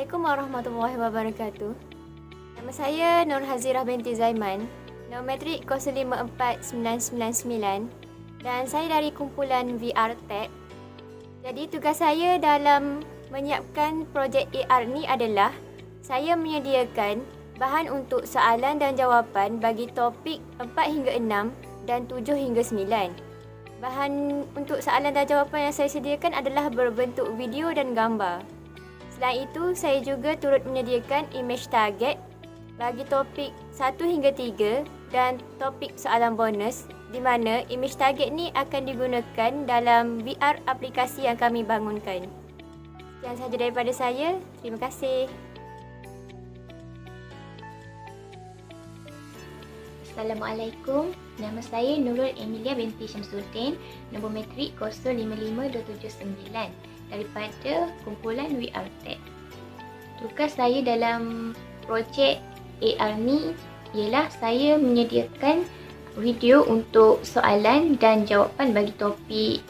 Assalamualaikum warahmatullahi wabarakatuh. Nama saya Nur Hazirah binti Zaiman, nombor matrik 054999 dan saya dari kumpulan VR Tech. Jadi tugas saya dalam menyiapkan projek AR ni adalah saya menyediakan bahan untuk soalan dan jawapan bagi topik 4 hingga 6 dan 7 hingga 9. Bahan untuk soalan dan jawapan yang saya sediakan adalah berbentuk video dan gambar. Selain itu, saya juga turut menyediakan image target bagi topik 1 hingga 3 dan topik soalan bonus di mana image target ni akan digunakan dalam VR aplikasi yang kami bangunkan. Sekian sahaja daripada saya. Terima kasih. Assalamualaikum. Nama saya Nurul Emilia binti Syamsuddin, nombor matrik 055279 daripada kumpulan VR Tech. Tugas saya dalam projek AR ni ialah saya menyediakan video untuk soalan dan jawapan bagi topik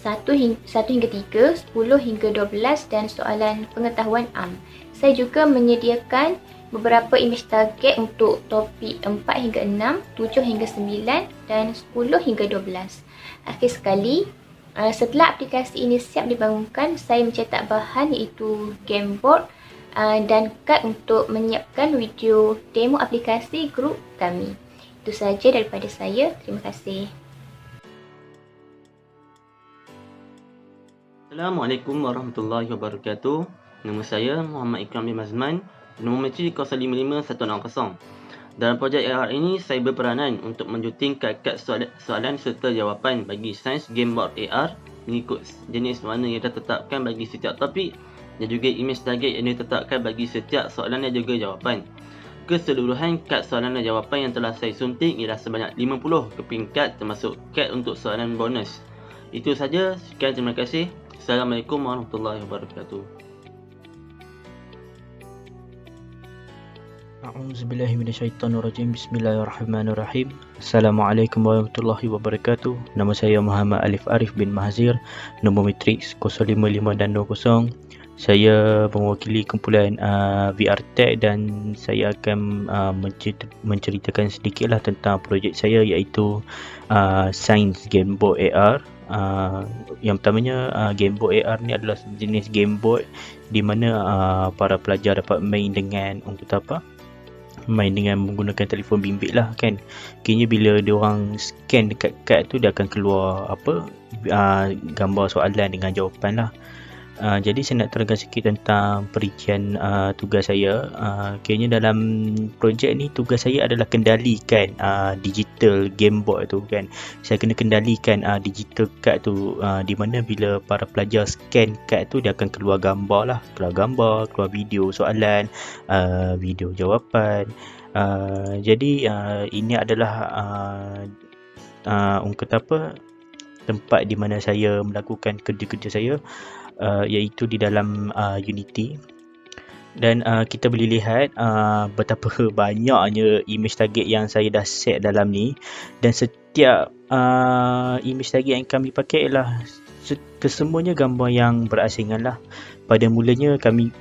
1 hingga 3, 10 hingga 12 dan soalan pengetahuan am. Saya juga menyediakan beberapa image target untuk topik 4 hingga 6, 7 hingga 9 dan 10 hingga 12. Akhir sekali, setelah aplikasi ini siap dibangunkan, saya mencetak bahan iaitu game board dan kad untuk menyiapkan video demo aplikasi grup kami. Itu sahaja daripada saya. Terima kasih. Assalamualaikum warahmatullahi wabarakatuh. Nama saya Muhammad Ikram bin Mazman, nombor matrik 055160. Dalam projek AR ini, saya berperanan untuk menjuting kad-kad soalan serta jawapan bagi sains gameboard AR mengikut jenis warna yang ditetapkan bagi setiap topik dan juga image target yang ditetapkan bagi setiap soalan dan juga jawapan. Keseluruhan kad soalan dan jawapan yang telah saya sunting ialah sebanyak 50 keping kad termasuk kad untuk soalan bonus. Itu saja. Sekian, terima kasih. Assalamualaikum warahmatullahi wabarakatuh. A'udzubillahi minasyaitonirrajim. Bismillahirrahmanirrahim. Assalamualaikum warahmatullahi wabarakatuh. Nama saya Muhammad Alif Arif bin Mahzir, nombor matrik 055 dan 20. Saya mewakili kumpulan VR Tech dan saya akan menceritakan sedikitlah tentang projek saya iaitu Sains Gameboard AR. Yang pertamanya, Gameboard AR ni adalah jenis gameboard di mana para pelajar dapat main dengan main dengan menggunakan telefon bimbit lah kan. Kini bila diorang scan dekat kad tu, dia akan keluar gambar soalan dengan jawapan lah. Jadi saya nak terangkan sikit tentang perincian tugas saya. Kiranya dalam projek ni tugas saya adalah kendalikan digital gameboard tu kan. Saya kena kendalikan digital card tu, di mana bila para pelajar scan card tu, dia akan keluar gambar lah, keluar video soalan, video jawapan. Jadi ini adalah tempat di mana saya melakukan kerja-kerja saya, iaitu di dalam Unity. Dan kita boleh lihat betapa banyaknya image target yang saya dah set dalam ni, dan setiap image target yang kami pakai ialah kesemuanya gambar yang berasingan lah. Pada mulanya kami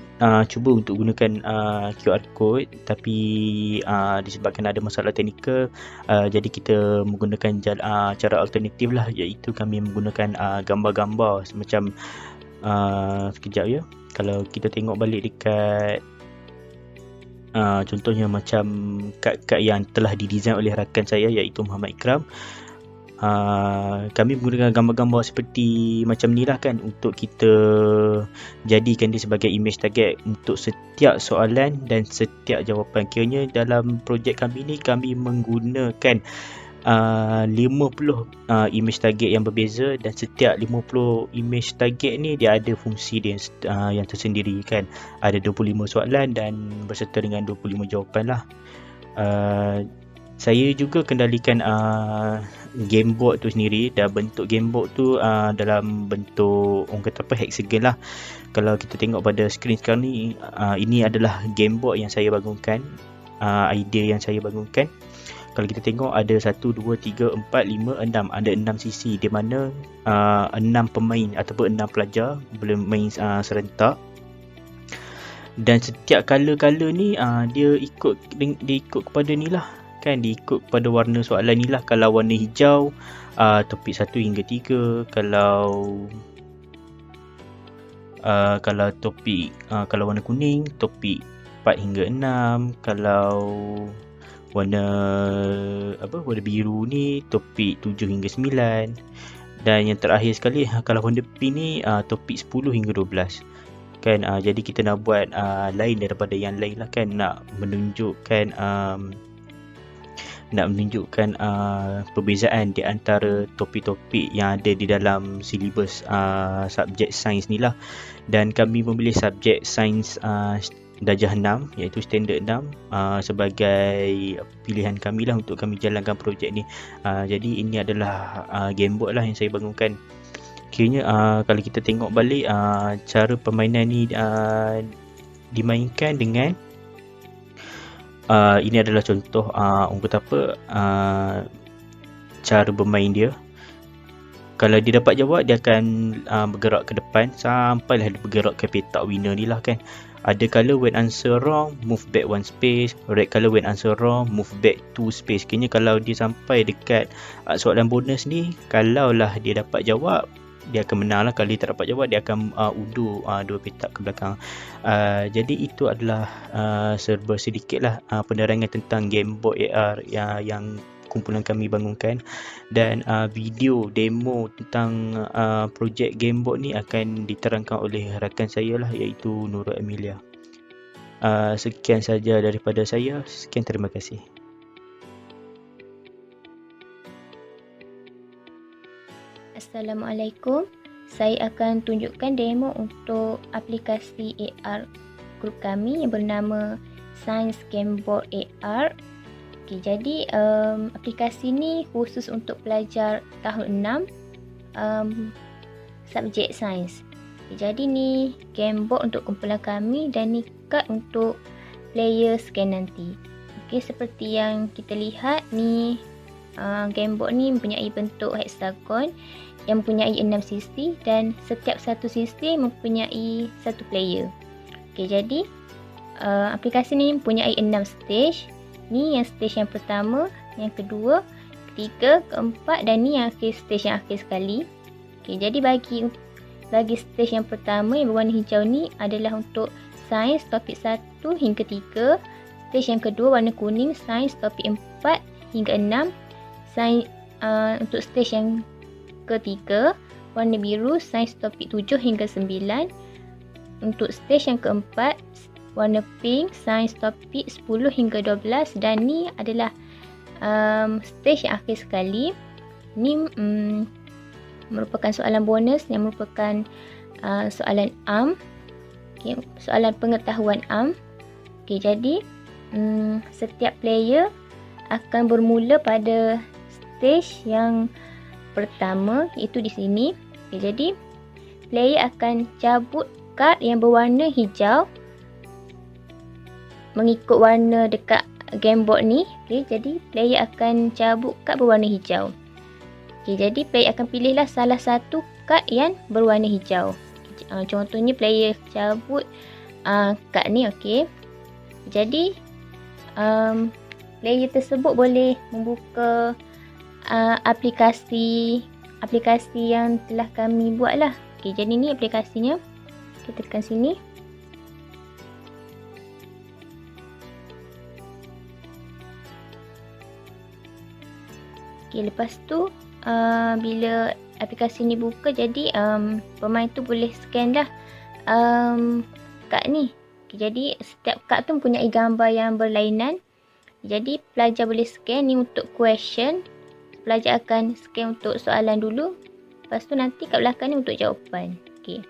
cuba untuk gunakan QR code, tapi disebabkan ada masalah teknikal, jadi kita menggunakan cara alternatif lah, iaitu kami menggunakan gambar-gambar semacam sekejap ya. Kalau kita tengok balik dekat contohnya macam kad-kad yang telah didesain oleh rakan saya iaitu Muhammad Ikram, kami menggunakan gambar-gambar seperti macam ni lah kan, untuk kita jadikan dia sebagai image target untuk setiap soalan dan setiap jawapan. Kiranya dalam projek kami ni, kami menggunakan 50 image target yang berbeza, dan setiap 50 image target ni dia ada fungsi dia yang tersendiri kan. Ada 25 soalan dan berserta dengan 25 jawapan lah. Saya juga kendalikan gameboard tu sendiri, dan bentuk gameboard tu dalam bentuk hexagon lah. Kalau kita tengok pada skrin sekarang ni, ini adalah gameboard yang saya bangunkan, idea yang saya bangunkan. Kalau kita tengok ada 1, 2, 3, 4, 5, 6. Ada 6 sisi, di mana 6 pemain ataupun 6 pelajar boleh main serentak. Dan setiap color ni dia ikut kepada ni lah kan, dia ikut kepada warna soalan ni lah. Kalau warna hijau topik 1 hingga 3, kalau topik kalau warna kuning topik 4 hingga 6, kalau warna biru ni topik 7 hingga 9, dan yang terakhir sekali kalau warna pink ni topik 10 hingga 12 kan. Jadi kita nak buat lain daripada yang lain lah kan, nak menunjukkan perbezaan di antara topik-topik yang ada di dalam silibus subjek sains ni lah. Dan kami memilih subjek sains darjah 6 iaitu standard 6 sebagai pilihan kami lah untuk kami jalankan projek ni. Jadi ini adalah gamebot lah yang saya bangunkan. Kiranya kalau kita tengok balik cara permainan ni dimainkan dengan ini adalah contoh orang kata apa, cara bermain dia. Kalau dia dapat jawab, dia akan bergerak ke depan sampailah dia bergerak ke petak winner ni lah kan. Ada color when answer wrong, move back 1 space. Red color when answer wrong, move back 2 space. Kayaknya kalau dia sampai dekat soalan bonus ni, kalau lah dia dapat jawab, dia akan menang lah. Kalau dia tak dapat jawab, dia akan undur 2 petak ke belakang. Jadi itu adalah serba sedikit lah penerangan tentang gamebot AR yang kumpulan kami bangunkan. Dan video demo tentang projek gamebot ni akan diterangkan oleh rakan saya lah, iaitu Nurul Emilia. Sekian saja daripada saya. Sekian, terima kasih. Assalamualaikum. Saya akan tunjukkan demo untuk aplikasi AR grup kami yang bernama Science Gamebot AR. Okey, jadi aplikasi ni khusus untuk pelajar tahun 6 subjek sains. Jadi ni gamebot untuk kumpulan kami dan ni kad untuk player scan nanti. Okey, seperti yang kita lihat ni, gamebot ni mempunyai bentuk hexagon yang mempunyai 6 sisi dan setiap satu sisi mempunyai satu player. Okey, jadi aplikasi ni mempunyai 6 stage. Ni yang stage yang pertama, yang kedua, ketiga, keempat dan ni yang stage yang akhir sekali. Okey, jadi bagi stage yang pertama yang berwarna hijau ni adalah untuk sains topik 1 hingga 3. Stage yang kedua warna kuning, sains topik 4 hingga 6. Sains untuk stage yang ketiga warna biru, sains topik 7 hingga 9. Untuk stage yang keempat warna pink, sains topik 10 hingga 12 dan ni adalah stage yang akhir sekali. Ni merupakan soalan bonus yang merupakan soalan am. Okay, soalan pengetahuan am. Okay, jadi setiap player akan bermula pada stage yang pertama, iaitu di sini. Okay, jadi player akan cabut kad yang berwarna hijau mengikut warna dekat gamebot ni. Okay, jadi player akan cabut kad berwarna hijau. Okay, jadi player akan pilihlah salah satu kad yang berwarna hijau. Contohnya player cabut kad ni. Okay, jadi player tersebut boleh membuka aplikasi yang telah kami buat lah. Okay, jadi ni aplikasinya. Kita tekan sini. Okay, lepas tu bila aplikasi ni buka, jadi pemain tu boleh scan dah kad ni. Okay, jadi setiap kad tu mempunyai gambar yang berlainan. Jadi pelajar boleh scan ni untuk question. Pelajar akan scan untuk soalan dulu. Lepas tu nanti kat belakang ni untuk jawapan. Okay.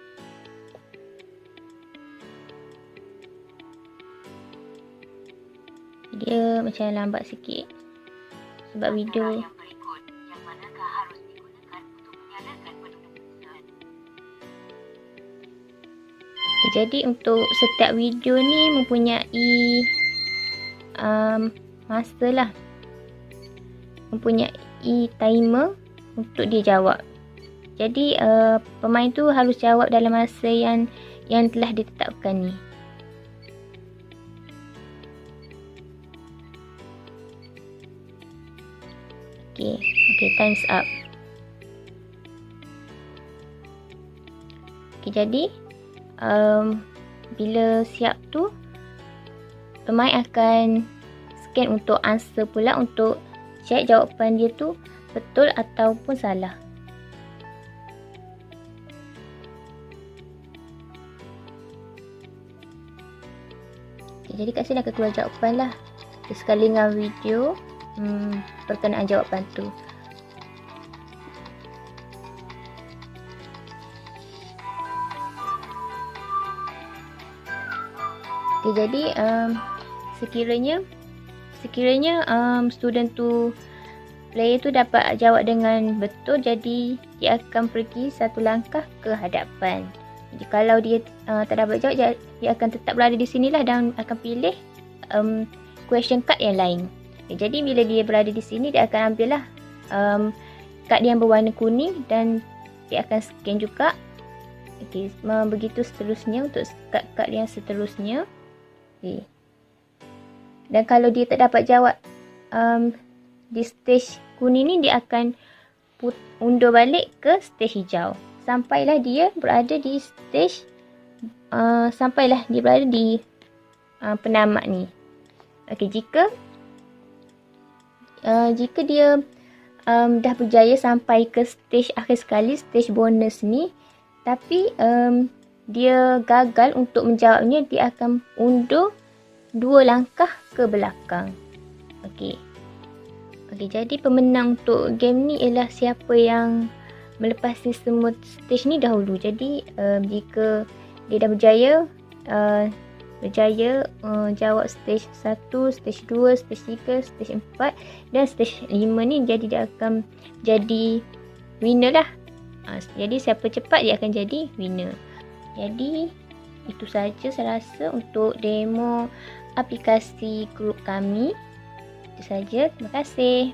Dia macam lambat sikit sebab video. Jadi untuk setiap video ni mempunyai masa lah, mempunyai timer untuk dia jawab. Jadi pemain tu harus jawab dalam masa yang telah ditetapkan ni. Okey, time's up. Okey, jadi bila siap tu, pemain akan scan untuk answer pula, untuk check jawapan dia tu betul ataupun salah. Okay, jadi kat sini akan keluar jawapan lah. Sekali dengan video perkenaan jawapan tu. Okay, jadi sekiranya student tu, player tu dapat jawab dengan betul, jadi dia akan pergi satu langkah ke hadapan. Jadi kalau dia tak dapat jawab, dia akan tetap berada di sinilah dan akan pilih question card yang lain. Okay, jadi bila dia berada di sini, dia akan ambil lah kad yang berwarna kuning dan dia akan scan juga. Okay, begitu seterusnya untuk kad-kad yang seterusnya. Okay. Dan kalau dia tak dapat jawab di stage kuning ni, dia akan undur balik ke stage hijau. Sampailah dia berada di stage penamat ni. Okey, jika dia dah berjaya sampai ke stage akhir sekali, stage bonus ni, tapi dia gagal untuk menjawabnya, dia akan undur 2 langkah ke belakang. Okey, jadi pemenang untuk game ni ialah siapa yang melepasi semua stage ni dahulu. Jadi jika dia dah berjaya jawab stage 1, stage 2, stage 3, stage 4 dan stage 5 ni, jadi dia akan jadi winner lah. Jadi siapa cepat, dia akan jadi winner. Jadi itu saja saya rasa untuk demo aplikasi grup kami. Itu saja. Terima kasih.